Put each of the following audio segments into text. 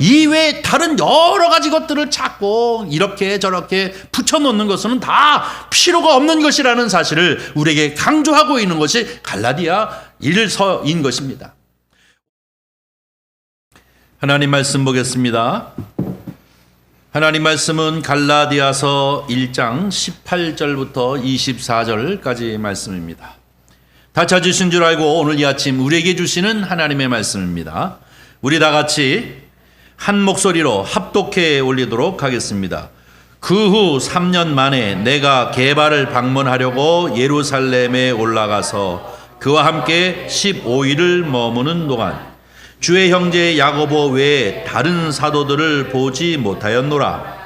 이외에 다른 여러 가지 것들을 찾고 이렇게 저렇게 붙여놓는 것은 다 필요가 없는 것이라는 사실을 우리에게 강조하고 있는 것이 갈라디아 1서인 것입니다. 하나님 말씀 보겠습니다. 하나님 말씀은 갈라디아서 1장 18절부터 24절까지 말씀입니다. 다 찾으신 줄 알고 오늘 이 아침 우리에게 주시는 하나님의 말씀입니다. 우리 다 같이 한 목소리로 합독해 올리도록 하겠습니다. 그 후 3년 만에 내가 게바를 방문하려고 예루살렘에 올라가서 그와 함께 15일을 머무는 동안 주의 형제 야고보 외에 다른 사도들을 보지 못하였노라.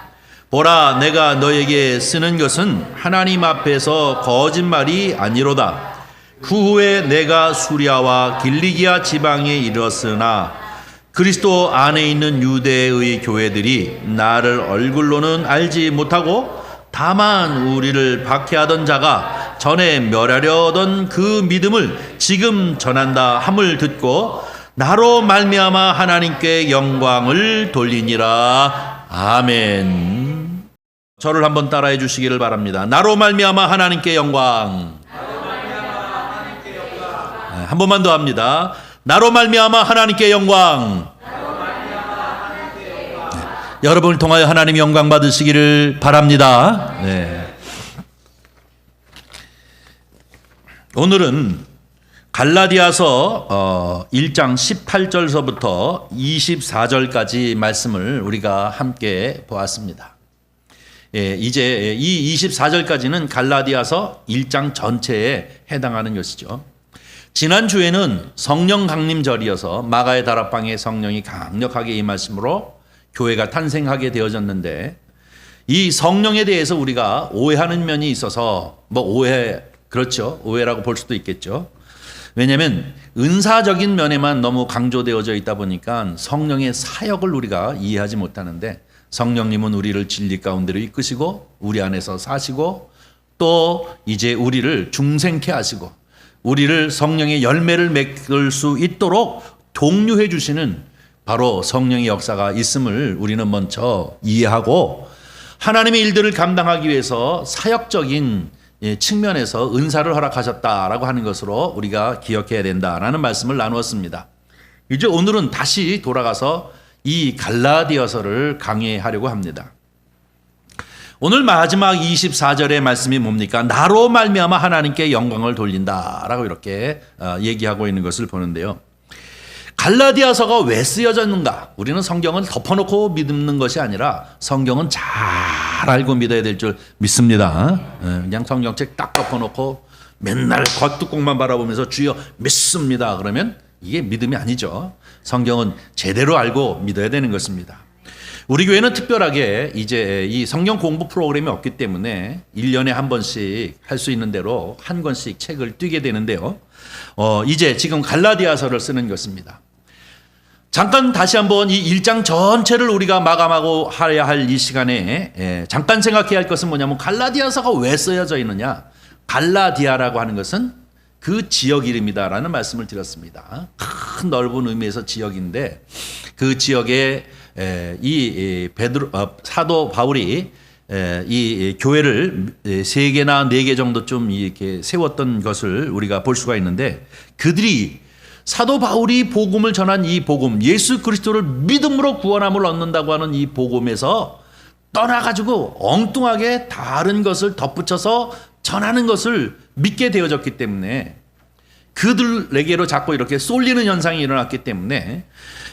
보라, 내가 너에게 쓰는 것은 하나님 앞에서 거짓말이 아니로다. 그 후에 내가 수리아와 길리기아 지방에 이르렀으나 그리스도 안에 있는 유대의 교회들이 나를 얼굴로는 알지 못하고 다만 우리를 박해하던 자가 전에 멸하려던 그 믿음을 지금 전한다 함을 듣고 나로 말미암아 하나님께 영광을 돌리니라. 아멘. 저를 한번 따라해 주시기를 바랍니다. 나로 말미암아 하나님께 영광. 한 번만 더 합니다. 나로 말미암아 하나님께 영광. 네. 여러분을 통하여 하나님 영광 받으시기를 바랍니다. 네. 오늘은 갈라디아서 1장 18절서부터 24절까지 말씀을 우리가 함께 보았습니다. 이제 이 24절까지는 갈라디아서 1장 전체에 해당하는 것이죠. 지난주에는 성령 강림절이어서 마가의 다락방에 성령이 강력하게 임하심으로 교회가 탄생하게 되어졌는데 이 성령에 대해서 우리가 오해하는 면이 있어서 그렇죠. 오해라고 볼 수도 있겠죠. 왜냐하면 은사적인 면에만 너무 강조되어져 있다 보니까 성령의 사역을 우리가 이해하지 못하는데 성령님은 우리를 진리 가운데로 이끄시고 우리 안에서 사시고 또 이제 우리를 중생케 하시고 우리를 성령의 열매를 맺을 수 있도록 독려해 주시는 바로 성령의 역사가 있음을 우리는 먼저 이해하고 하나님의 일들을 감당하기 위해서 사역적인 측면에서 은사를 허락하셨다라고 하는 것으로 우리가 기억해야 된다라는 말씀을 나누었습니다. 이제 오늘은 다시 돌아가서 이 갈라디아서를 강의하려고 합니다. 오늘 마지막 24절의 말씀이 뭡니까? 나로 말미암아 하나님께 영광을 돌린다라고 이렇게 얘기하고 있는 것을 보는데요. 갈라디아서가 왜 쓰여졌는가? 우리는 성경을 덮어놓고 믿는 것이 아니라 성경은 잘 알고 믿어야 될 줄 믿습니다. 그냥 성경책 딱 덮어놓고 맨날 겉뚜껑만 바라보면서 주여 믿습니다. 그러면 이게 믿음이 아니죠. 성경은 제대로 알고 믿어야 되는 것입니다. 우리 교회는 특별하게 이제 이 성경 공부 프로그램이 없기 때문에 1년에 한 번씩 할 수 있는 대로 한 권씩 책을 띄게 되는데요. 이제 지금 갈라디아서를 쓰는 것입니다. 잠깐 다시 한번 이 1장 전체를 우리가 마감하고 해야 할 이 시간에 잠깐 생각해야 할 것은 뭐냐면 갈라디아서가 왜 쓰여져 있느냐. 갈라디아라고 하는 것은 그 지역 이름이다라는 말씀을 드렸습니다. 큰 넓은 의미에서 지역인데 그 지역에 사도 바울이 이 교회를 3개나 4개 정도 좀 이렇게 세웠던 것을 우리가 볼 수가 있는데 그들이 사도 바울이 복음을 전한 이 복음, 예수 그리스도를 믿음으로 구원함을 얻는다고 하는 이 복음에서 떠나가지고 엉뚱하게 다른 것을 덧붙여서 전하는 것을 믿게 되어졌기 때문에 그들에게로 자꾸 이렇게 쏠리는 현상이 일어났기 때문에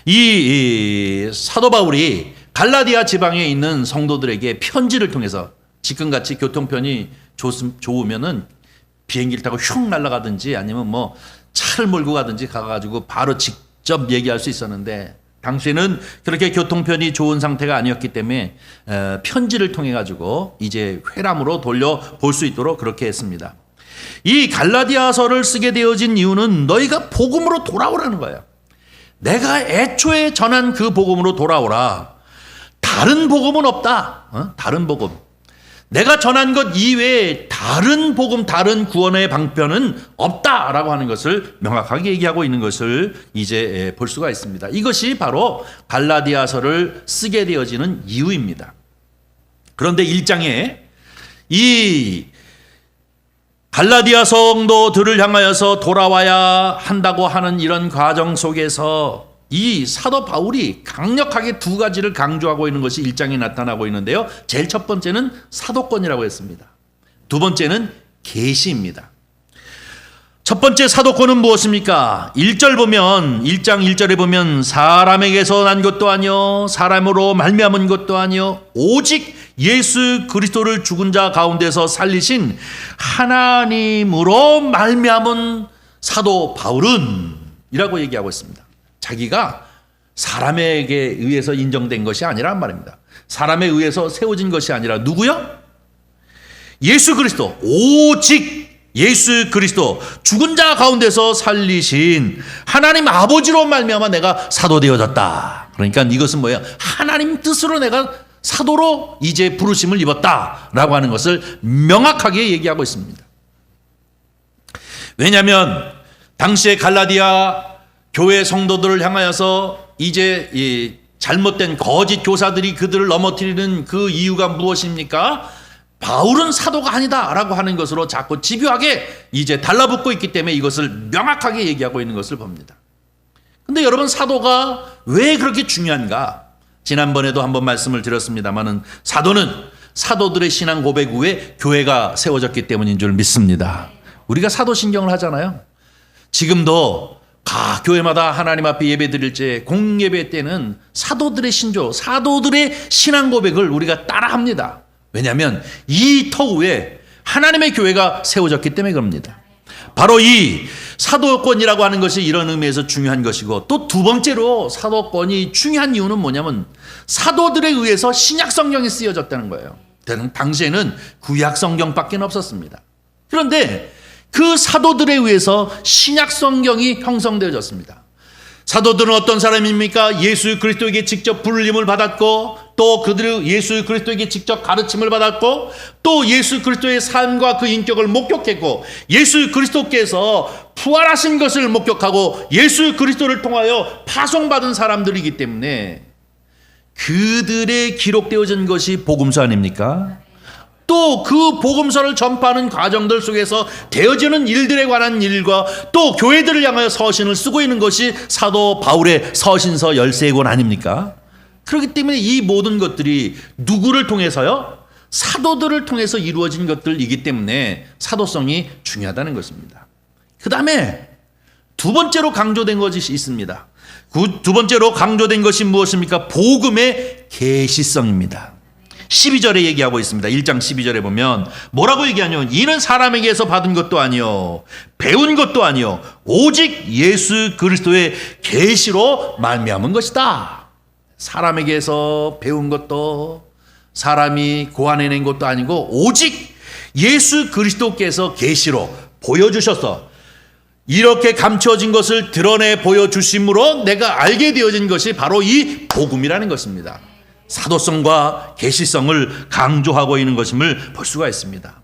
이 사도 바울이 갈라디아 지방에 있는 성도들에게 편지를 통해서 지금같이 교통편이 좋으면은 비행기를 타고 휙 날아가든지 아니면 뭐 차를 몰고 가든지 가가지고 바로 직접 얘기할 수 있었는데 당시에는 그렇게 교통편이 좋은 상태가 아니었기 때문에 편지를 통해 가지고 이제 회람으로 돌려볼 수 있도록 그렇게 했습니다. 이 갈라디아서를 쓰게 되어진 이유는 너희가 복음으로 돌아오라는 거예요. 내가 애초에 전한 그 복음으로 돌아오라. 다른 복음은 없다. 다른 복음. 내가 전한 것 이외에 다른 복음, 다른 구원의 방편은 없다라고 하는 것을 명확하게 얘기하고 있는 것을 이제 볼 수가 있습니다. 이것이 바로 갈라디아서를 쓰게 되어지는 이유입니다. 그런데 1장에 이 갈라디아 성도들을 향하여서 돌아와야 한다고 하는 이런 과정 속에서 이 사도 바울이 강력하게 두 가지를 강조하고 있는 것이 1장에 나타나고 있는데요. 제일 첫 번째는 사도권이라고 했습니다. 두 번째는 계시입니다. 첫 번째 사도권은 무엇입니까? 1절 보면 1장 1절에 보면 사람에게서 난 것도 아니요 사람으로 말미암은 것도 아니요 오직 예수 그리스도를 죽은 자 가운데서 살리신 하나님으로 말미암은 사도 바울은 이라고 얘기하고 있습니다. 자기가 사람에게 의해서 인정된 것이 아니란 말입니다. 사람에 의해서 세워진 것이 아니라 누구요? 예수 그리스도, 오직 예수 그리스도, 죽은 자 가운데서 살리신 하나님 아버지로 말미암아 내가 사도 되어졌다. 그러니까 이것은 뭐예요? 하나님 뜻으로 내가 사도로 이제 부르심을 입었다라고 하는 것을 명확하게 얘기하고 있습니다. 왜냐하면 당시에 갈라디아 교회 성도들을 향하여서 이제 이 잘못된 거짓 교사들이 그들을 넘어뜨리는 그 이유가 무엇입니까? 바울은 사도가 아니다라고 하는 것으로 자꾸 집요하게 이제 달라붙고 있기 때문에 이것을 명확하게 얘기하고 있는 것을 봅니다. 근데 여러분, 사도가 왜 그렇게 중요한가? 지난번에도 한번 말씀을 드렸습니다만은 사도는 사도들의 신앙 고백 후에 교회가 세워졌기 때문인 줄 믿습니다. 우리가 사도신경을 하잖아요. 지금도 각 교회마다 하나님 앞에 예배 드릴 때 공예배 때는 사도들의 신조, 사도들의 신앙 고백을 우리가 따라합니다. 왜냐하면 이 터후에 하나님의 교회가 세워졌기 때문에 그럽니다. 바로 이 사도권이라고 하는 것이 이런 의미에서 중요한 것이고, 또 두 번째로 사도권이 중요한 이유는 뭐냐면 사도들에 의해서 신약 성경이 쓰여졌다는 거예요. 당시에는 구약 성경밖에 없었습니다. 그런데 그 사도들에 의해서 신약 성경이 형성되어졌습니다. 사도들은 어떤 사람입니까? 예수 그리스도에게 직접 불림을 받았고, 또 그들은 예수 그리스도에게 직접 가르침을 받았고, 또 예수 그리스도의 삶과 그 인격을 목격했고, 예수 그리스도께서 부활하신 것을 목격하고 예수 그리스도를 통하여 파송받은 사람들이기 때문에 그들의 기록되어진 것이 복음서 아닙니까? 또 그 복음서를 전파하는 과정들 속에서 되어지는 일들에 관한 일과 또 교회들을 향하여 서신을 쓰고 있는 것이 사도 바울의 서신서 13권 아닙니까? 그렇기 때문에 이 모든 것들이 누구를 통해서요? 사도들을 통해서 이루어진 것들이기 때문에 사도성이 중요하다는 것입니다. 그 다음에 두 번째로 강조된 것이 있습니다. 그 두 번째로 강조된 것이 무엇입니까? 복음의 계시성입니다. 12절에 얘기하고 있습니다. 1장 12절에 보면 뭐라고 얘기하냐면 이는 사람에게서 받은 것도 아니요 배운 것도 아니요 오직 예수 그리스도의 계시로 말미암은 것이다. 사람에게서 배운 것도 사람이 고안해낸 것도 아니고 오직 예수 그리스도께서 계시로 보여주셔서 이렇게 감춰진 것을 드러내 보여주심으로 내가 알게 되어진 것이 바로 이 복음이라는 것입니다. 사도성과 계시성을 강조하고 있는 것임을 볼 수가 있습니다.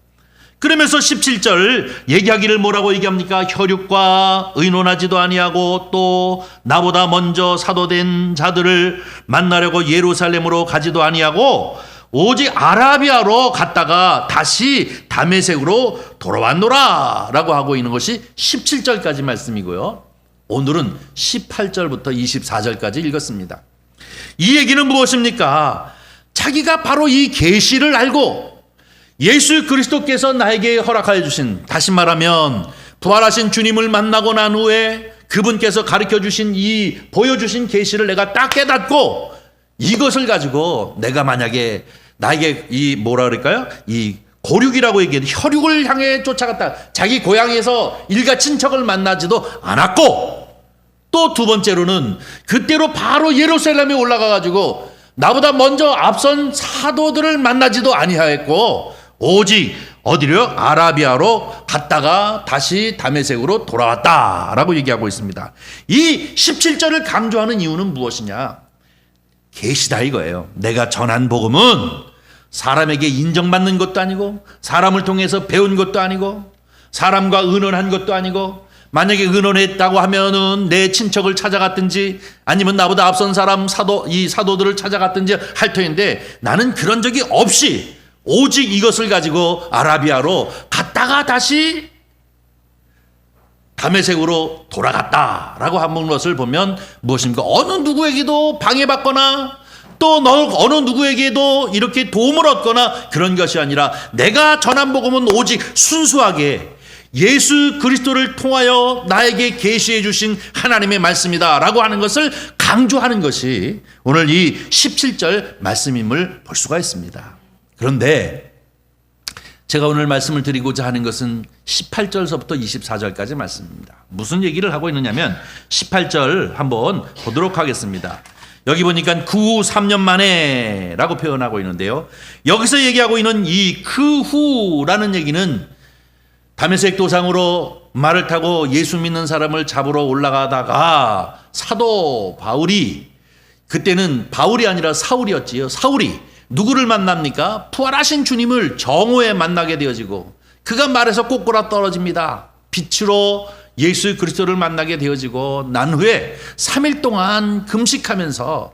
그러면서 17절 얘기하기를 뭐라고 얘기합니까? 혈육과 의논하지도 아니하고 또 나보다 먼저 사도된 자들을 만나려고 예루살렘으로 가지도 아니하고 오직 아라비아로 갔다가 다시 다메섹으로 돌아왔노라 라고 하고 있는 것이 17절까지 말씀이고요. 오늘은 18절부터 24절까지 읽었습니다. 이 얘기는 무엇입니까? 자기가 바로 이 계시를 알고 예수 그리스도께서 나에게 허락하여 주신, 다시 말하면 부활하신 주님을 만나고 난 후에 그분께서 가르쳐 주신 이 보여주신 계시를 내가 딱 깨닫고 이것을 가지고 내가 만약에 나에게 이 뭐라 그럴까요? 이 고륙이라고 얘기해도 혈육을 향해 쫓아갔다. 자기 고향에서 일가 친척을 만나지도 않았고, 또 두 번째로는 그때로 바로 예루살렘에 올라가 가지고 나보다 먼저 앞선 사도들을 만나지도 아니하였고 오직 어디로요? 아라비아로 갔다가 다시 다메섹으로 돌아왔다라고 얘기하고 있습니다. 이 17절을 강조하는 이유는 무엇이냐? 계시다 이거예요. 내가 전한 복음은 사람에게 인정받는 것도 아니고 사람을 통해서 배운 것도 아니고 사람과 의논한 것도 아니고 만약에 의논했다고 하면은 내 친척을 찾아갔든지 아니면 나보다 앞선 사람 이 사도들을 찾아갔든지 할 터인데 나는 그런 적이 없이 오직 이것을 가지고 아라비아로 갔다가 다시 다메섹으로 돌아갔다라고 한 것을 보면 무엇입니까? 어느 누구에게도 방해받거나 또 어느 누구에게도 이렇게 도움을 얻거나 그런 것이 아니라 내가 전한 복음은 오직 순수하게 예수 그리스도를 통하여 나에게 계시해 주신 하나님의 말씀이다 라고 하는 것을 강조하는 것이 오늘 이 17절 말씀임을 볼 수가 있습니다. 그런데 제가 오늘 말씀을 드리고자 하는 것은 18절서부터 24절까지 말씀입니다. 무슨 얘기를 하고 있느냐면 18절 한번 보도록 하겠습니다. 여기 보니까 그 후 3년 만에 라고 표현하고 있는데요. 여기서 얘기하고 있는 이 그 후라는 얘기는 다메섹 도상으로 말을 타고 예수 믿는 사람을 잡으러 올라가다가 사도 바울이, 그때는 바울이 아니라 사울이었지요. 사울이 누구를 만납니까? 부활하신 주님을 정오에 만나게 되어지고 그가 말에서 꼬꾸라 떨어집니다. 빛으로 예수 그리스도를 만나게 되어지고 난 후에 3일 동안 금식하면서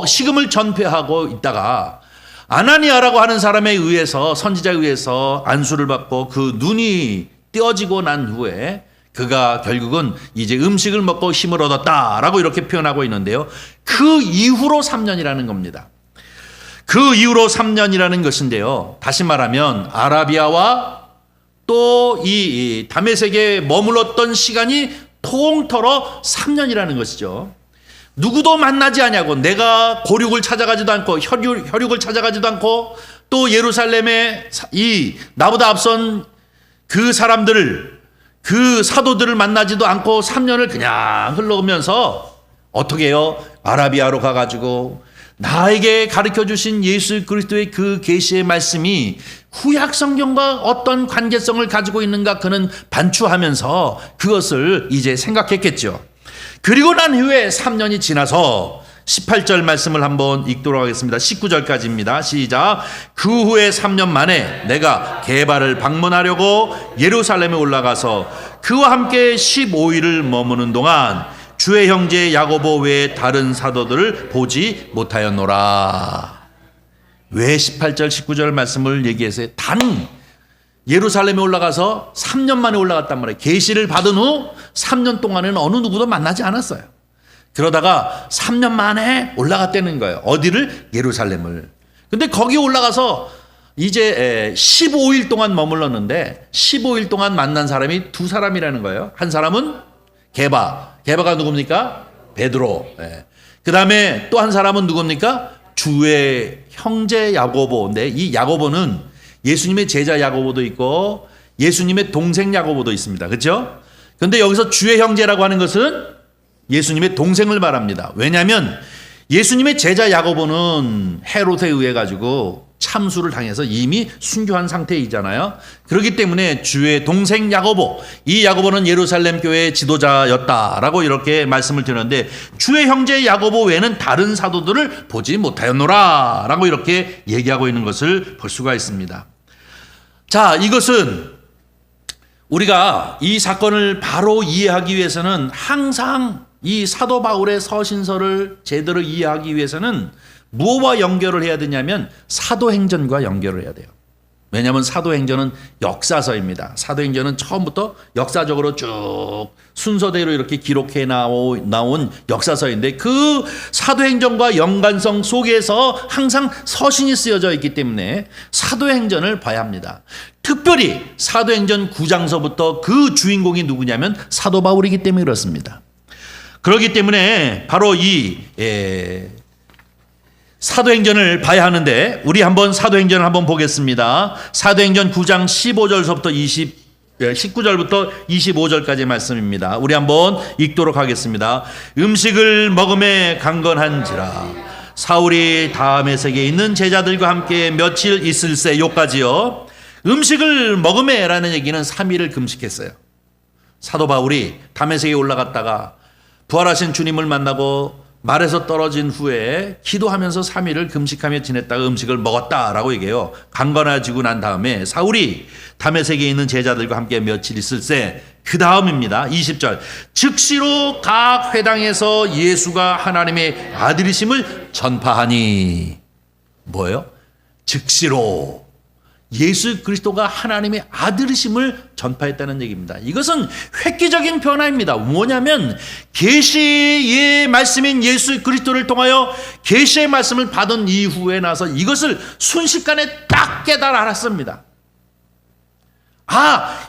식음을 전폐하고 있다가 아나니아라고 하는 사람에 의해서, 선지자에 의해서 안수를 받고 그 눈이 떼어지고 난 후에 그가 결국은 이제 음식을 먹고 힘을 얻었다라고 이렇게 표현하고 있는데요. 그 이후로 3년이라는 겁니다. 그 이후로 3년이라는 것인데요. 다시 말하면 아라비아와 또 이 다메섹에 머물렀던 시간이 통틀어 3년이라는 것이죠. 누구도 만나지 않냐고, 내가 고륙을 찾아가지도 않고 혈육을 찾아가지도 않고 또 예루살렘에 이 나보다 앞선 그 사람들을, 그 사도들을 만나지도 않고 3년을 그냥 흘러오면서 어떻게 해요? 아라비아로 가가지고 나에게 가르쳐 주신 예수 그리스도의 그 계시의 말씀이 구약 성경과 어떤 관계성을 가지고 있는가 그는 반추하면서 그것을 이제 생각했겠죠. 그리고 난 후에 3년이 지나서 18절 말씀을 한번 읽도록 하겠습니다. 19절까지입니다. 시작. 그 후에 3년 만에 내가 게바를 방문하려고 예루살렘에 올라가서 그와 함께 15일을 머무는 동안 주의 형제 야고보 외에 다른 사도들을 보지 못하였노라. 왜 18절 19절 말씀을 얘기해서 단 예루살렘에 올라가서 3년 만에 올라갔단 말이에요. 계시를 받은 후 3년 동안에는 어느 누구도 만나지 않았어요. 그러다가 3년 만에 올라갔다는 거예요. 어디를? 예루살렘을. 근데 거기 올라가서 이제 15일 동안 머물렀는데 15일 동안 만난 사람이 두 사람이라는 거예요. 한 사람은 게바가 누굽니까? 베드로. 그 다음에 또 한 사람은 누굽니까? 주의 형제 야고보인데 이 야고보는 예수님의 제자 야고보도 있고 예수님의 동생 야고보도 있습니다. 그렇죠? 그런데 여기서 주의 형제라고 하는 것은 예수님의 동생을 말합니다. 왜냐하면 예수님의 제자 야고보는 헤롯에 의해 가지고 참수를 당해서 이미 순교한 상태이잖아요. 그렇기 때문에 주의 동생 야고보, 이 야고보는 예루살렘 교회의 지도자였다라고 이렇게 말씀을 드렸는데 주의 형제 야고보 외에는 다른 사도들을 보지 못하였노라 라고 이렇게 얘기하고 있는 것을 볼 수가 있습니다. 자, 이것은 우리가 이 사건을 바로 이해하기 위해서는 항상 이 사도 바울의 서신서를 제대로 이해하기 위해서는 무엇과 연결을 해야 되냐면 사도행전과 연결을 해야 돼요. 왜냐하면 사도행전은 역사서입니다. 사도행전은 처음부터 역사적으로 쭉 순서대로 이렇게 기록해 나온 역사서인데 그 사도행전과 연관성 속에서 항상 서신이 쓰여져 있기 때문에 사도행전을 봐야 합니다. 특별히 사도행전 9장서부터 그 주인공이 누구냐면 사도 바울이기 때문에 그렇습니다. 그렇기 때문에 바로 이 사도행전을 봐야 하는데 우리 한번 사도행전을 한번 보겠습니다. 사도행전 9장 15절부터 19절부터 25절까지 말씀입니다. 우리 한번 읽도록 하겠습니다. 음식을 먹음에 강건한지라 사울이 다메섹에 있는 제자들과 함께 며칠 있을새 요까지요. 음식을 먹음에 라는 얘기는 3일을 금식했어요. 사도 바울이 다메섹에 올라갔다가 부활하신 주님을 만나고 말에서 떨어진 후에 기도하면서 3일을 금식하며 지냈다가 음식을 먹었다라고 얘기해요. 강건해지고 난 다음에 사울이 다메섹에 있는 제자들과 함께 며칠 있을새 그 다음입니다. 20절. 즉시로 각 회당에서 예수가 하나님의 아들이심을 전파하니. 뭐예요? 즉시로 예수 그리스도가 하나님의 아들이심을 전파했다는 얘기입니다. 이것은 획기적인 변화입니다. 뭐냐면 계시의 말씀인 예수 그리스도를 통하여 계시의 말씀을 받은 이후에 나서 이것을 순식간에 딱 깨달아 알았습니다.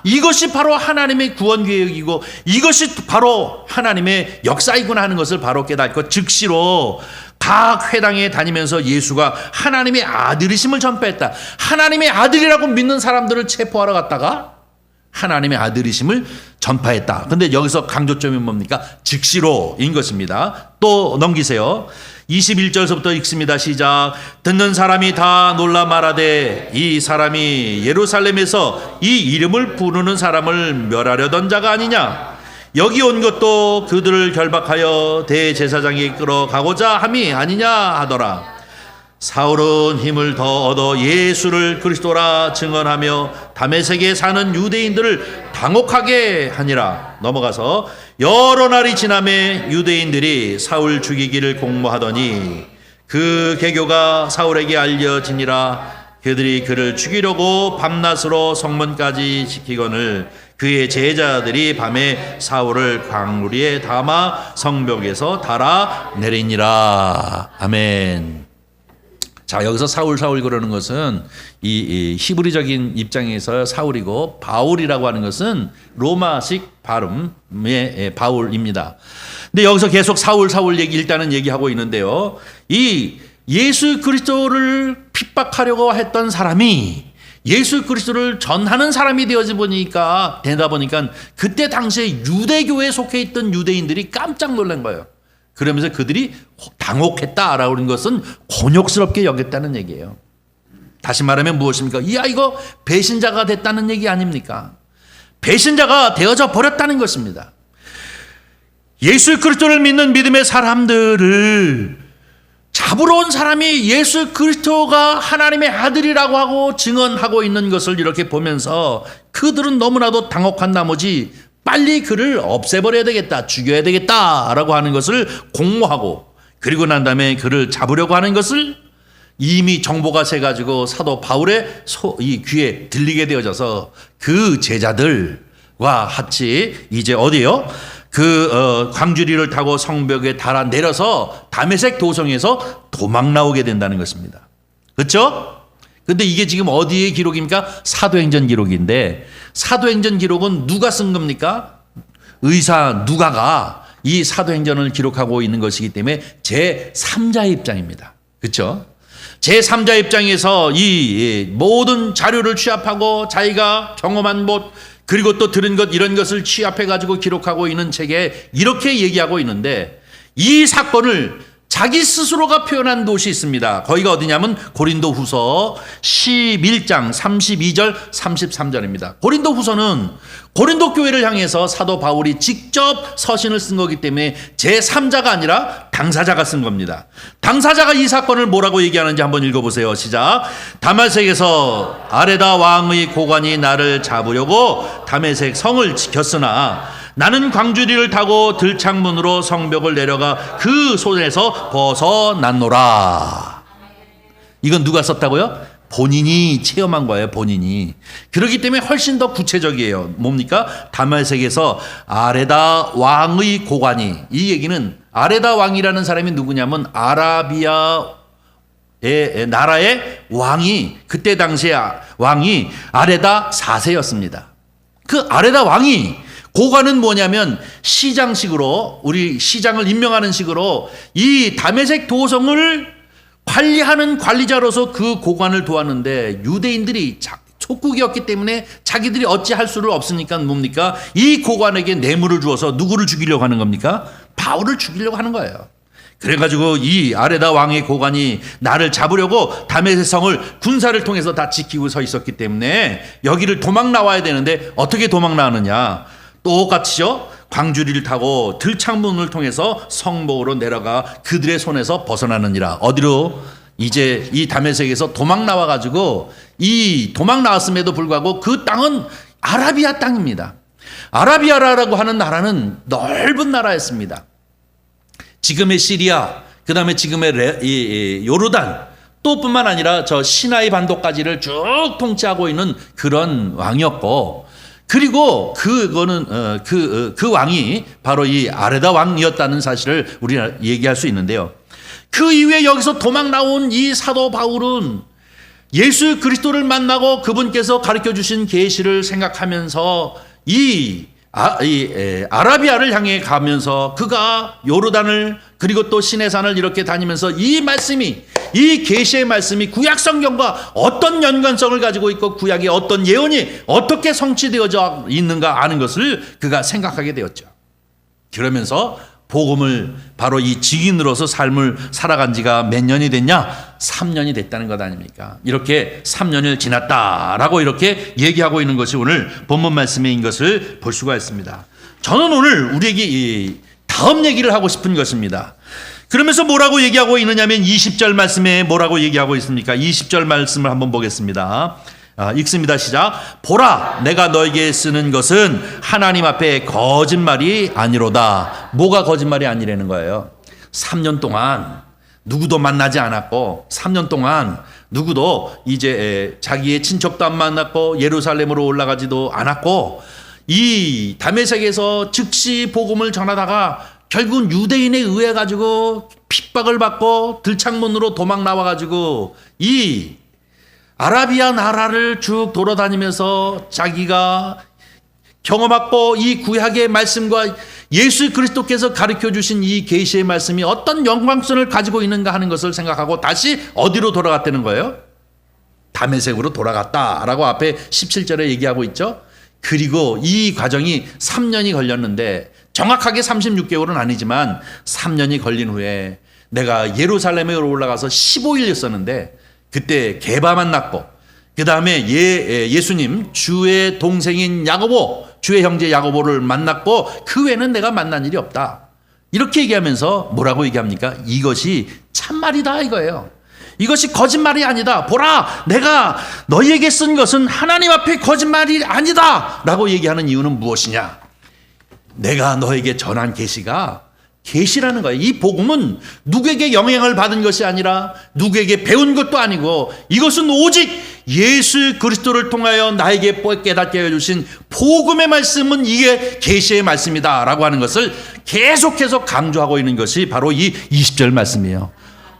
이것이 바로 하나님의 구원 계획이고 이것이 바로 하나님의 역사이구나 하는 것을 바로 깨닫고 즉시로 각 회당에 다니면서 예수가 하나님의 아들이심을 전파했다. 하나님의 아들이라고 믿는 사람들을 체포하러 갔다가 하나님의 아들이심을 전파했다. 근데 여기서 강조점이 뭡니까? 즉시로인 것입니다. 또 넘기세요. 21절서부터 읽습니다. 시작. 듣는 사람이 다 놀라 말하되 이 사람이 예루살렘에서 이 이름을 부르는 사람을 멸하려던 자가 아니냐. 여기 온 것도 그들을 결박하여 대제사장에게 끌어가고자 함이 아니냐 하더라. 사울은 힘을 더 얻어 예수를 그리스도라 증언하며 다메섹에 사는 유대인들을 당혹하게 하니라. 넘어가서 여러 날이 지나매 유대인들이 사울 죽이기를 공모하더니 그 계교가 사울에게 알려지니라. 그들이 그를 죽이려고 밤낮으로 성문까지 지키거늘 그의 제자들이 밤에 사울을 광무리에 담아 성벽에서 달아 내리니라. 아멘. 자, 여기서 사울 그러는 것은 이 히브리적인 입장에서 사울이고 바울이라고 하는 것은 로마식 발음의 바울입니다. 근데 여기서 계속 사울 일단은 얘기하고 있는데요. 이 예수 그리스도를 핍박하려고 했던 사람이 예수 그리스도를 전하는 사람이 되다 보니까 그때 당시에 유대교에 속해 있던 유대인들이 깜짝 놀란 거예요. 그러면서 그들이 당혹했다라고 하는 것은 곤욕스럽게 여겼다는 얘기예요. 다시 말하면 무엇입니까? 이거 배신자가 됐다는 얘기 아닙니까? 배신자가 되어져 버렸다는 것입니다. 예수 그리스도를 믿는 믿음의 사람들을 잡으러 온 사람이 예수 그리스도가 하나님의 아들이라고 하고 증언하고 있는 것을 이렇게 보면서 그들은 너무나도 당혹한 나머지 빨리 그를 없애버려야 되겠다, 죽여야 되겠다라고 하는 것을 공모하고 그리고 난 다음에 그를 잡으려고 하는 것을 이미 정보가 새가지고 사도 바울의 이 귀에 들리게 되어져서 그 제자들과 같이 이제 어디요? 광주리를 타고 성벽에 달아 내려서 다메섹 도성에서 도망 나오게 된다는 것입니다. 그렇죠? 근데 이게 지금 어디의 기록입니까? 사도행전 기록인데 사도행전 기록은 누가 쓴 겁니까? 의사 누가가 이 사도행전을 기록하고 있는 것이기 때문에 제3자의 입장입니다. 그렇죠? 제3자 입장에서 이 모든 자료를 취합하고 자기가 경험한 것 그리고 또 들은 것 이런 것을 취합해 가지고 기록하고 있는 책에 이렇게 얘기하고 있는데 이 사건을 자기 스스로가 표현한 곳이 있습니다. 거기가 어디냐면 고린도후서 11장 32절 33절입니다. 고린도후서는 고린도 교회를 향해서 사도 바울이 직접 서신을 쓴 거기 때문에 제3자가 아니라 당사자가 쓴 겁니다. 당사자가 이 사건을 뭐라고 얘기하는지 한번 읽어보세요. 시작. 다메섹에서 아레다 왕의 고관이 나를 잡으려고 다메섹 성을 지켰으나 나는 광주리를 타고 들창문으로 성벽을 내려가 그 손에서 벗어났노라. 이건 누가 썼다고요? 본인이 체험한 거예요. 본인이. 그렇기 때문에 훨씬 더 구체적이에요. 뭡니까? 다메섹에서 아레다 왕의 고관이, 이 얘기는 아레다 왕이라는 사람이 누구냐면 아라비아 나라의 왕이, 그때 당시에 왕이 아레다 4세였습니다. 그 아레다 왕이, 고관은 뭐냐면 시장식으로, 우리 시장을 임명하는 식으로 이 다메섹 도성을 관리하는 관리자로서 그 고관을 도왔는데 유대인들이 촉국이었기 때문에 자기들이 어찌할 수를 없으니까 뭡니까? 이 고관에게 뇌물을 주어서 누구를 죽이려고 하는 겁니까? 바울을 죽이려고 하는 거예요. 그래가지고 이 아레다 왕의 고관이 나를 잡으려고 다메섹 성을 군사를 통해서 다 지키고 서 있었기 때문에 여기를 도망 나와야 되는데 어떻게 도망 나왔느냐? 똑같이요. 광주리를 타고 들창문을 통해서 성목으로 내려가 그들의 손에서 벗어나느니라. 어디로? 이제 이 다메섹에서 도망 나와가지고 이 도망 나왔음에도 불구하고 그 땅은 아라비아 땅입니다. 아라비아라고 하는 나라는 넓은 나라였습니다. 지금의 시리아, 그 다음에 지금의 요르단, 또 뿐만 아니라 저 시나이 반도까지를 쭉 통치하고 있는 그런 왕이었고, 그리고 그 왕이 바로 이 아레다 왕이었다는 사실을 우리가 얘기할 수 있는데요. 그 이후에 여기서 도망 나온 이 사도 바울은 예수 그리스도를 만나고 그분께서 가르쳐 주신 계시를 생각하면서 이 아라비아를 향해 가면서 그가 요르단을 그리고 또 시내산을 이렇게 다니면서 이 계시의 말씀이 구약 성경과 어떤 연관성을 가지고 있고 구약의 어떤 예언이 어떻게 성취되어져 있는가 아는 것을 그가 생각하게 되었죠. 그러면서 복음을 바로 이 증인으로서 삶을 살아간 지가 몇 년이 됐냐? 3년이 됐다는 것 아닙니까? 이렇게 3년을 지났다라고 이렇게 얘기하고 있는 것이 오늘 본문 말씀인 것을 볼 수가 있습니다. 저는 오늘 우리에게 다음 얘기를 하고 싶은 것입니다. 그러면서 뭐라고 얘기하고 있느냐면 20절 말씀에 뭐라고 얘기하고 있습니까? 20절 말씀을 한번 보겠습니다. 읽습니다. 시작. 보라, 내가 너에게 쓰는 것은 하나님 앞에 거짓말이 아니로다. 뭐가 거짓말이 아니라는 거예요? 3년 동안 누구도 만나지 않았고 3년 동안 누구도 이제 자기의 친척도 안 만났고 예루살렘으로 올라가지도 않았고 이 다메섹에서 즉시 복음을 전하다가 결국은 유대인에 의해 가지고 핍박을 받고 들창문으로 도망 나와 가지고 이 아라비아 나라를 쭉 돌아다니면서 자기가 경험하고 이 구약의 말씀과 예수 그리스도께서 가르쳐 주신 이 계시의 말씀이 어떤 연관성을 가지고 있는가 하는 것을 생각하고 다시 어디로 돌아갔다는 거예요? 다메섹으로 돌아갔다라고 앞에 17절에 얘기하고 있죠. 그리고 이 과정이 3년이 걸렸는데 정확하게 36개월은 아니지만 3년이 걸린 후에 내가 예루살렘에 올라가서 15일 있었는데 그때 게바 만났고 그 다음에 예수님 주의 동생인 야고보 주의 형제 야고보를 만났고 그 외에는 내가 만난 일이 없다. 이렇게 얘기하면서 뭐라고 얘기합니까? 이것이 참말이다 이거예요. 이것이 거짓말이 아니다. 보라, 내가 너희에게 쓴 것은 하나님 앞에 거짓말이 아니다 라고 얘기하는 이유는 무엇이냐? 내가 너에게 전한 계시라는 거예요. 이 복음은 누구에게 영향을 받은 것이 아니라 누구에게 배운 것도 아니고 이것은 오직 예수 그리스도를 통하여 나에게 깨닫게 해주신 복음의 말씀은 이게 계시의 말씀이다 라고 하는 것을 계속해서 강조하고 있는 것이 바로 이 20절 말씀이에요.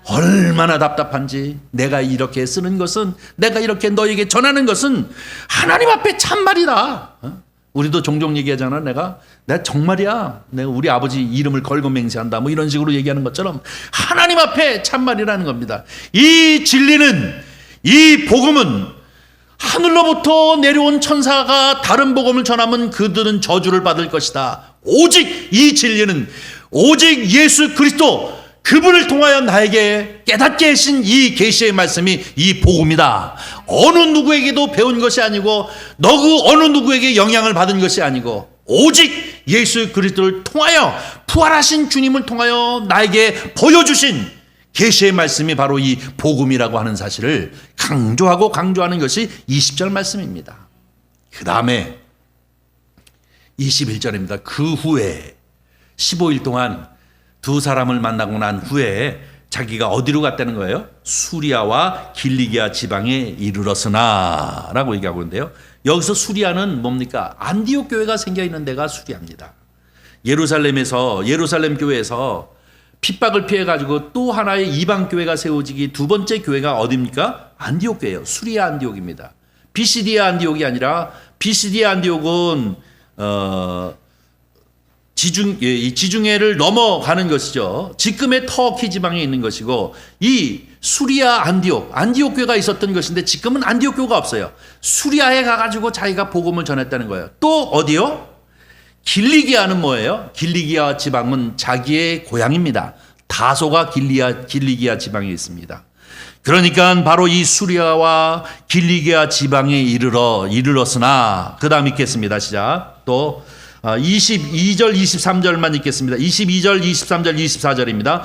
얼마나 답답한지 내가 이렇게 쓰는 것은 내가 이렇게 너에게 전하는 것은 하나님 앞에 참말이다. 우리도 종종 얘기하잖아. 내가 정말이야. 내가 우리 아버지 이름을 걸고 맹세한다. 뭐 이런 식으로 얘기하는 것처럼 하나님 앞에 참말이라는 겁니다. 이 진리는 이 복음은 하늘로부터 내려온 천사가 다른 복음을 전하면 그들은 저주를 받을 것이다. 오직 이 진리는 오직 예수 그리스도 그분을 통하여 나에게 깨닫게 하신 이 계시의 말씀이 이 복음이다. 어느 누구에게도 배운 것이 아니고 어느 누구에게 영향을 받은 것이 아니고 오직 예수 그리스도를 통하여 부활하신 주님을 통하여 나에게 보여주신 계시의 말씀이 바로 이 복음이라고 하는 사실을 강조하는 것이 20절 말씀입니다. 그 다음에 21절입니다. 그 후에 15일 동안 두 사람을 만나고 난 후에 자기가 어디로 갔다는 거예요? 수리아와 길리기아 지방에 이르렀으나 라고 얘기하고 있는데요. 여기서 수리아는 뭡니까? 안디옥 교회가 생겨 있는 데가 수리아입니다. 예루살렘 교회에서 핍박을 피해 가지고 또 하나의 이방 교회가 세워지기 두 번째 교회가 어디입니까? 안디옥 교회예요. 수리아 안디옥입니다. 비시디아 안디옥이 아니라 비시디아 안디옥은 지중해를 넘어가는 것이죠. 지금의 터키 지방에 있는 것이고 이 수리아 안디옥 교회가 있었던 것인데 지금은 안디옥 교회가 없어요. 수리아에 가가지고 자기가 복음을 전했다는 거예요. 또 어디요? 길리기아는 뭐예요? 길리기아 지방은 자기의 고향입니다. 다소가 길리기아 지방에 있습니다. 그러니까 바로 이 수리아와 길리기아 지방에 이르렀으나 그 다음 읽겠습니다. 시작. 또 22절 23절만 읽겠습니다. 22절 23절 24절입니다.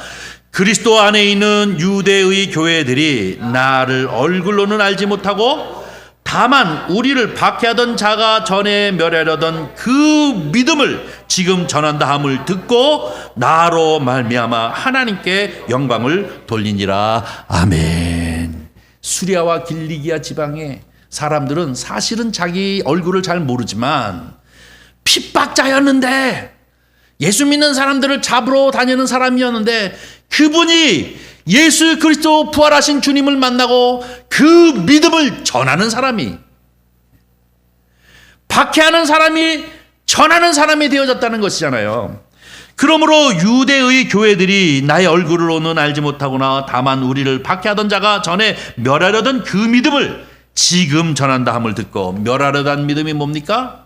그리스도 안에 있는 유대의 교회들이 나를 얼굴로는 알지 못하고 다만 우리를 박해하던 자가 전에 멸하려던 그 믿음을 지금 전한다 함을 듣고 나로 말미암아 하나님께 영광을 돌리니라. 아멘. 수리아와 길리기아 지방의 사람들은 사실은 자기 얼굴을 잘 모르지만 핍박자였는데, 예수 믿는 사람들을 잡으러 다니는 사람이었는데, 그분이 예수 그리스도 부활하신 주님을 만나고 그 믿음을 전하는 사람이, 박해하는 사람이 전하는 사람이 되어졌다는 것이잖아요. 그러므로 유대의 교회들이 나의 얼굴로는 알지 못하구나 다만 우리를 박해하던 자가 전에 멸하려던 그 믿음을 지금 전한다 함을 듣고, 멸하려던 믿음이 뭡니까?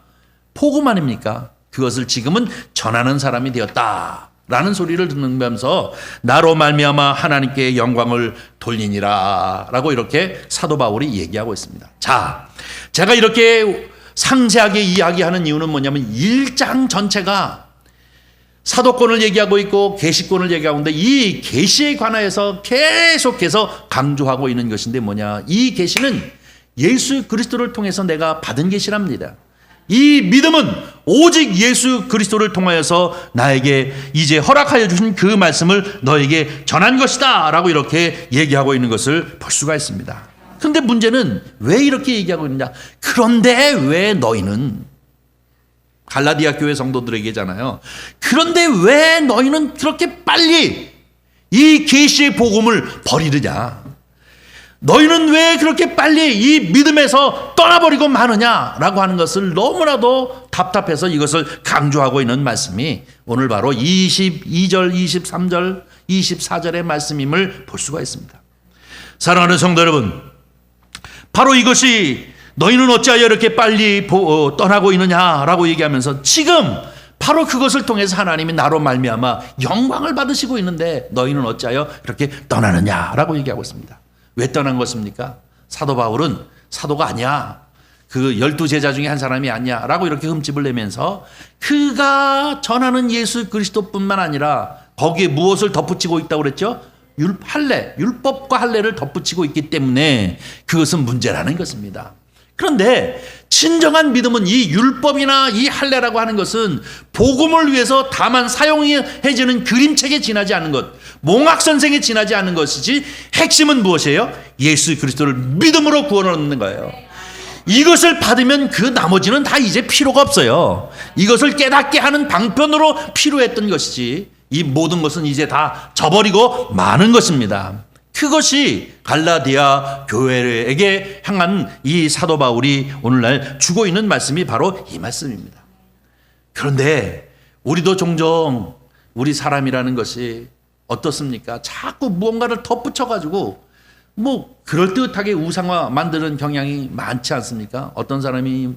복음 아닙니까? 그것을 지금은 전하는 사람이 되었다 라는 소리를 듣는면서 나로 말미암아 하나님께 영광을 돌리니라 라고 이렇게 사도 바울이 얘기하고 있습니다. 자, 제가 이렇게 상세하게 이야기하는 이유는 뭐냐면 1장 전체가 사도권을 얘기하고 있고 계시권을 얘기하고 있는데, 이 계시에 관하여서 계속해서 강조하고 있는 것인데 뭐냐, 이 계시는 예수 그리스도를 통해서 내가 받은 계시랍니다. 이 믿음은 오직 예수 그리스도를 통하여서 나에게 이제 허락하여 주신 그 말씀을 너에게 전한 것이다 라고 이렇게 얘기하고 있는 것을 볼 수가 있습니다. 그런데 문제는 왜 이렇게 얘기하고 있느냐, 그런데 왜 너희는, 갈라디아 교회 성도들에게잖아요. 그런데 왜 너희는 그렇게 빨리 이 계시의 복음을 버리느냐, 너희는 왜 그렇게 빨리 이 믿음에서 떠나버리고 마느냐라고 하는 것을 너무나도 답답해서 이것을 강조하고 있는 말씀이 오늘 바로 22절, 23절, 24절의 말씀임을 볼 수가 있습니다. 사랑하는 성도 여러분, 바로 이것이 너희는 어찌하여 이렇게 빨리 떠나고 있느냐라고 얘기하면서 지금 바로 그것을 통해서 하나님이 나로 말미암아 영광을 받으시고 있는데 너희는 어찌하여 이렇게 떠나느냐라고 얘기하고 있습니다. 왜 떠난 것입니까? 사도 바울은 사도가 아니야, 그 12제자 중에 한 사람이 아니야 라고 이렇게 흠집을 내면서 그가 전하는 예수 그리스도뿐만 아니라 거기에 무엇을 덧붙이고 있다고 그랬죠? 할례, 율법과 할례를 덧붙이고 있기 때문에 그것은 문제라는 것입니다. 그런데 진정한 믿음은 이 율법이나 이 할례라고 하는 것은 복음을 위해서 다만 사용해지는 그림책에 지나지 않는 것, 몽학선생에 지나지 않는 것이지, 핵심은 무엇이에요? 예수 그리스도를 믿음으로 구원을 얻는 거예요. 이것을 받으면 그 나머지는 다 이제 필요가 없어요. 이것을 깨닫게 하는 방편으로 필요했던 것이지, 이 모든 것은 이제 다 저버리고 마는 것입니다. 그것이 갈라디아 교회에게 향한 이 사도 바울이 오늘날 주고 있는 말씀이 바로 이 말씀입니다. 그런데 우리도 종종 우리 사람이라는 것이 어떻습니까? 자꾸 무언가를 덧붙여가지고 뭐 그럴듯하게 우상화 만드는 경향이 많지 않습니까? 어떤 사람이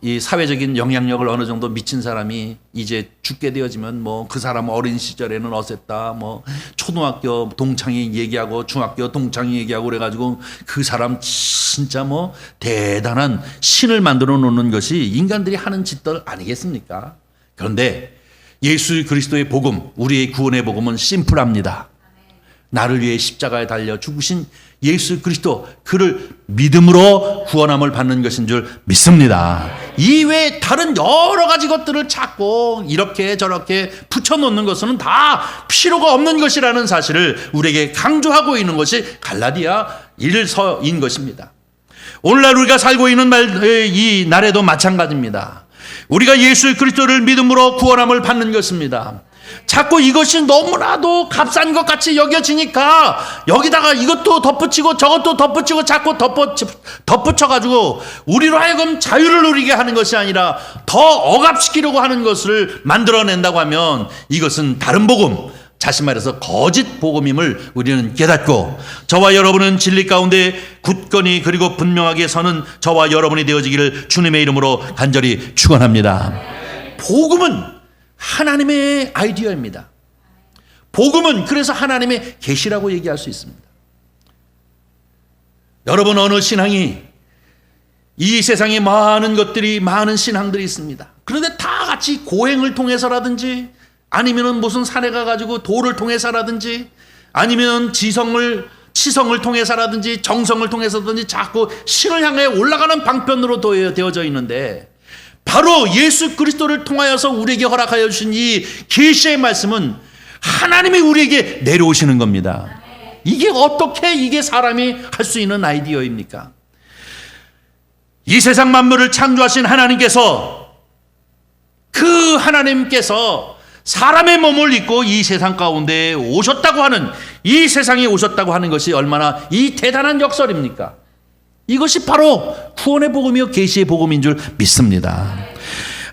이 사회적인 영향력을 어느 정도 미친 사람이 이제 죽게 되어지면 그 사람 어린 시절에는 어쨌다, 초등학교 동창이 얘기하고 중학교 동창이 얘기하고 그래가지고 그 사람 진짜 대단한 신을 만들어 놓는 것이 인간들이 하는 짓들 아니겠습니까? 그런데 예수 그리스도의 복음, 우리의 구원의 복음은 심플합니다. 나를 위해 십자가에 달려 죽으신 예수 그리스도, 그를 믿음으로 구원함을 받는 것인 줄 믿습니다. 이외에 다른 여러 가지 것들을 찾고 이렇게 저렇게 붙여놓는 것은 다 필요가 없는 것이라는 사실을 우리에게 강조하고 있는 것이 갈라디아 1서인 것입니다. 오늘날 우리가 살고 있는 이 날에도 마찬가지입니다. 우리가 예수 그리스도를 믿음으로 구원함을 받는 것입니다. 자꾸 이것이 너무나도 값싼 것 같이 여겨지니까 여기다가 이것도 덧붙이고 저것도 덧붙이고 자꾸 덧붙여가지고 우리로 하여금 자유를 누리게 하는 것이 아니라 더 억압시키려고 하는 것을 만들어낸다고 하면 이것은 다른 복음, 다시 말해서 거짓 복음임을 우리는 깨닫고, 저와 여러분은 진리 가운데 굳건히 그리고 분명하게 서는 저와 여러분이 되어지기를 주님의 이름으로 간절히 축원합니다. 복음은 하나님의 아이디어입니다. 복음은 그래서 하나님의 계시라고 얘기할 수 있습니다. 여러분, 어느 신앙이, 이 세상에 많은 것들이, 많은 신앙들이 있습니다. 그런데 다 같이 고행을 통해서라든지 아니면은 무슨 산에 가가지고 도를 통해서라든지 아니면 치성을 통해서라든지 정성을 통해서든지 자꾸 신을 향해 올라가는 방편으로 되어져 있는데, 바로 예수 그리스도를 통하여서 우리에게 허락하여 주신 이 계시의 말씀은 하나님이 우리에게 내려오시는 겁니다. 이게 어떻게 이게 사람이 할 수 있는 아이디어입니까? 이 세상 만물을 창조하신 하나님께서, 그 하나님께서 사람의 몸을 입고 이 세상 가운데 오셨다고 하는, 이 세상에 오셨다고 하는 것이 얼마나 이 대단한 역설입니까? 이것이 바로 구원의 복음이요 계시의 복음인 줄 믿습니다.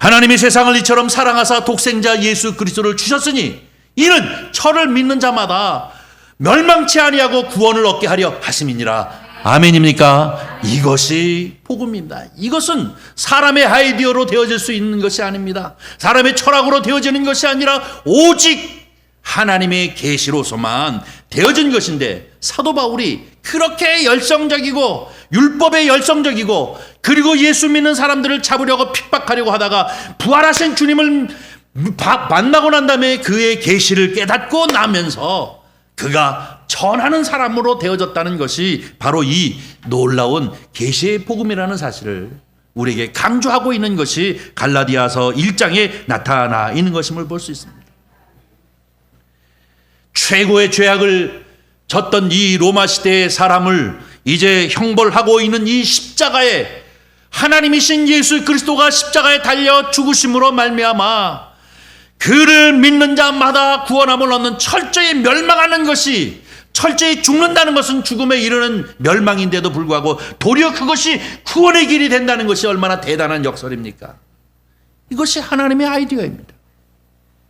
하나님이 세상을 이처럼 사랑하사 독생자 예수 그리스도를 주셨으니 이는 저를 믿는 자마다 멸망치 아니하고 구원을 얻게 하려 하심이니라. 아멘입니까? 이것이 복음입니다. 이것은 사람의 아이디어로 되어질 수 있는 것이 아닙니다. 사람의 철학으로 되어지는 것이 아니라 오직 하나님의 계시로서만 되어진 것인데, 사도 바울이 그렇게 열성적이고 율법에 열성적이고 그리고 예수 믿는 사람들을 잡으려고 핍박하려고 하다가 부활하신 주님을 만나고 난 다음에 그의 계시를 깨닫고 나면서 그가 전하는 사람으로 되어졌다는 것이 바로 이 놀라운 계시의 복음이라는 사실을 우리에게 강조하고 있는 것이 갈라디아서 1장에 나타나 있는 것임을 볼 수 있습니다. 최고의 죄악을 졌던 이 로마 시대의 사람을 이제 형벌하고 있는 이 십자가에, 하나님이신 예수 그리스도가 십자가에 달려 죽으심으로 말미암아 그를 믿는 자마다 구원함을 얻는, 철저히 멸망하는 것이, 철저히 죽는다는 것은 죽음에 이르는 멸망인데도 불구하고 도리어 그것이 구원의 길이 된다는 것이 얼마나 대단한 역설입니까? 이것이 하나님의 아이디어입니다.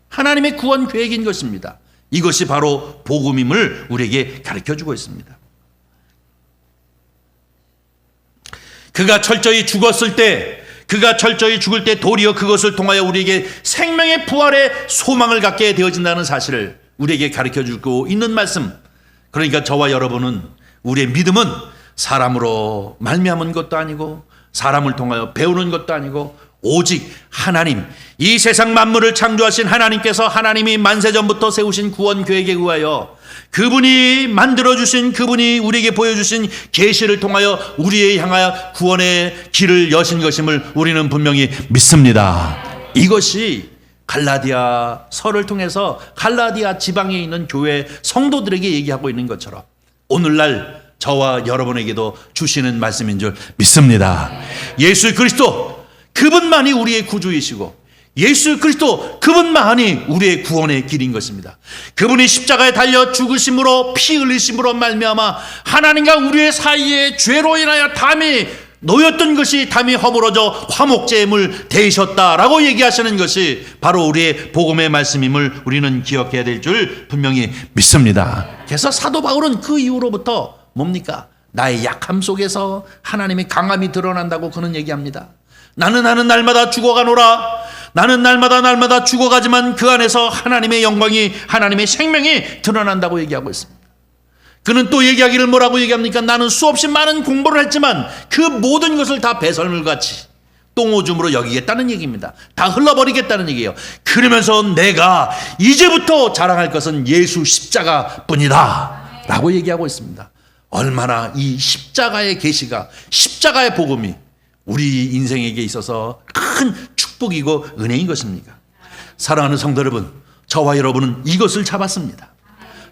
하나님의 구원 계획인 것입니다. 이것이 바로 복음임을 우리에게 가르쳐주고 있습니다. 그가 철저히 죽었을 때, 그가 철저히 죽을 때 도리어 그것을 통하여 우리에게 생명의 부활의 소망을 갖게 되어진다는 사실을 우리에게 가르쳐주고 있는 말씀. 그러니까 저와 여러분은, 우리의 믿음은 사람으로 말미암은 것도 아니고 사람을 통하여 배우는 것도 아니고 오직 하나님, 이 세상 만물을 창조하신 하나님께서 하나님이 만세전부터 세우신 구원 계획에 의하여 그분이 만들어주신, 그분이 우리에게 보여주신 계시를 통하여 우리에 향하여 구원의 길을 여신 것임을 우리는 분명히 믿습니다. 이것이 갈라디아 서를 통해서 갈라디아 지방에 있는 교회 성도들에게 얘기하고 있는 것처럼 오늘날 저와 여러분에게도 주시는 말씀인 줄 믿습니다. 예수 그리스도, 그분만이 우리의 구주이시고 예수 그리스도, 그분만이 우리의 구원의 길인 것입니다. 그분이 십자가에 달려 죽으심으로, 피 흘리심으로 말미암아 하나님과 우리의 사이에 죄로 인하여 담이 놓였던 것이 담이 허물어져 화목제물 되셨다라고 얘기하시는 것이 바로 우리의 복음의 말씀임을 우리는 기억해야 될 줄 분명히 믿습니다. 그래서 사도 바울은 그 이후로부터 뭡니까? 나의 약함 속에서 하나님의 강함이 드러난다고 그는 얘기합니다. 나는 날마다 죽어가노라. 나는 날마다 죽어가지만 그 안에서 하나님의 영광이, 하나님의 생명이 드러난다고 얘기하고 있습니다. 그는 또 얘기하기를 뭐라고 얘기합니까? 나는 수없이 많은 공부를 했지만 그 모든 것을 다 배설물같이 똥오줌으로 여기겠다는 얘기입니다. 다 흘러버리겠다는 얘기예요. 그러면서 내가 이제부터 자랑할 것은 예수 십자가뿐이다 라고 얘기하고 있습니다. 얼마나 이 십자가의 계시가, 십자가의 복음이 우리 인생에게 있어서 큰 축복이고 은혜인 것입니까? 사랑하는 성도 여러분, 저와 여러분은 이것을 잡았습니다.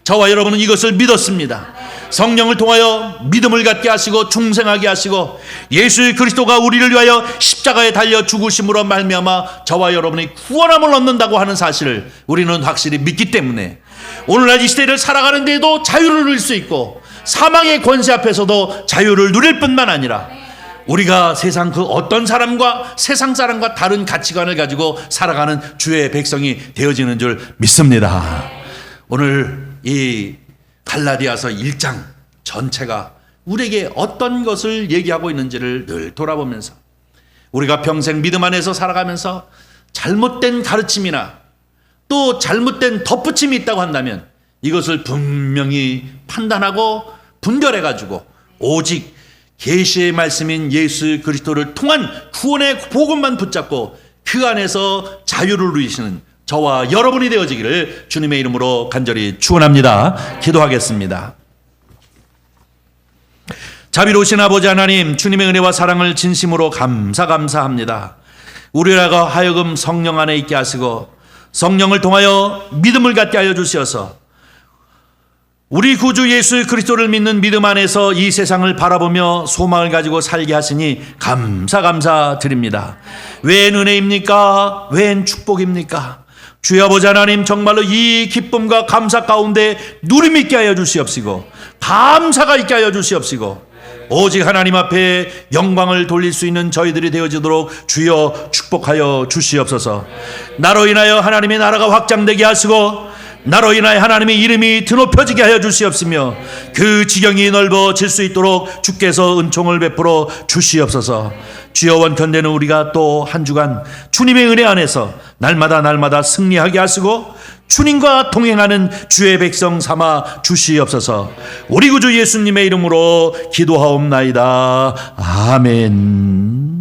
저와 여러분은 이것을 믿었습니다. 성령을 통하여 믿음을 갖게 하시고 중생하게 하시고 예수 그리스도가 우리를 위하여 십자가에 달려 죽으심으로 말미암아 저와 여러분이 구원함을 얻는다고 하는 사실을 우리는 확실히 믿기 때문에 오늘날 이 시대를 살아가는 데에도 자유를 누릴 수 있고 사망의 권세 앞에서도 자유를 누릴 뿐만 아니라 우리가 세상 그 어떤 사람과 세상 사람과 다른 가치관을 가지고 살아가는 주의 백성이 되어지는 줄 믿습니다. 오늘 이 갈라디아서 1장 전체가 우리에게 어떤 것을 얘기하고 있는지를 늘 돌아보면서 우리가 평생 믿음 안에서 살아가면서 잘못된 가르침이나 또 잘못된 덧붙임이 있다고 한다면 이것을 분명히 판단하고 분별해가지고 오직 계시의 말씀인 예수 그리스도를 통한 구원의 복음만 붙잡고 그 안에서 자유를 누리시는 저와 여러분이 되어지기를 주님의 이름으로 간절히 축원합니다. 기도하겠습니다. 자비로우신 아버지 하나님, 주님의 은혜와 사랑을 진심으로 감사합니다. 우리라가 하여금 성령 안에 있게 하시고 성령을 통하여 믿음을 갖게 하여 주셔서 우리 구주 예수 그리스도를 믿는 믿음 안에서 이 세상을 바라보며 소망을 가지고 살게 하시니 감사드립니다. 웬 은혜입니까? 웬 축복입니까? 주여 아버지 하나님, 정말로 이 기쁨과 감사 가운데 누림 있게 하여 주시옵시고 감사가 있게 하여 주시옵시고 오직 하나님 앞에 영광을 돌릴 수 있는 저희들이 되어지도록 주여 축복하여 주시옵소서. 나로 인하여 하나님의 나라가 확장되게 하시고 나로 인하여 하나님의 이름이 드높여지게 하여 주시옵시며 그 지경이 넓어질 수 있도록 주께서 은총을 베풀어 주시옵소서. 주여, 원컨대는 우리가 또 한 주간 주님의 은혜 안에서 날마다 승리하게 하시고 주님과 동행하는 주의 백성 삼아 주시옵소서. 우리 구주 예수님의 이름으로 기도하옵나이다. 아멘.